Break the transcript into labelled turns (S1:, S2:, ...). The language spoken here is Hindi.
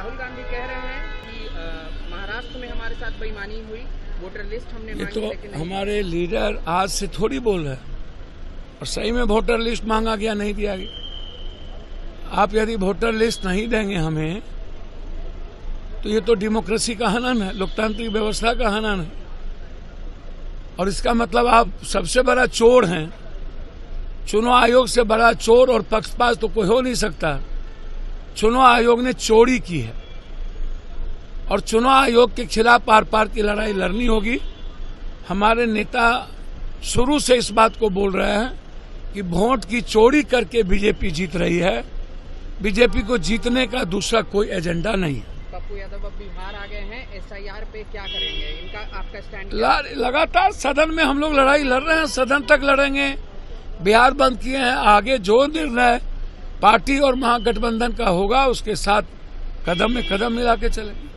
S1: राहुल गांधी कह रहे हैं कि महाराष्ट्र में हमारे साथ बेईमानी हुई, वोटर लिस्ट हमने
S2: ये
S1: मांगी
S2: तो
S1: लेकिन नहीं।
S2: हमारे लीडर आज से थोड़ी बोल रहे हैं, और सही में वोटर लिस्ट मांगा गया, नहीं दिया गया। आप यदि वोटर लिस्ट नहीं देंगे हमें, तो ये तो डेमोक्रेसी का हनन है, लोकतांत्रिक व्यवस्था का हनन है। और इसका मतलब आप सबसे बड़ा चोर हैं। चुनाव आयोग से बड़ा चोर और पक्षपात तो कोई हो नहीं सकता। चुनाव आयोग ने चोरी की है और चुनाव आयोग के खिलाफ आर पार की लड़ाई लड़नी होगी। हमारे नेता शुरू से इस बात को बोल रहे हैं कि वोट की चोरी करके बीजेपी जीत रही है। बीजेपी को जीतने का दूसरा कोई एजेंडा नहीं है।
S1: पप्पू यादव अब बिहार आ गए हैं, एसआईआर पे क्या करेंगे? इनका आपका स्टैंड क्या है?
S2: लगातार सदन में हम लोग लड़ाई लड़ रहे हैं, सदन तक लड़ेंगे। बिहार बंद किए हैं, आगे जो निर्णय पार्टी और महागठबंधन का होगा उसके साथ कदम में कदम मिला के चलेंगे।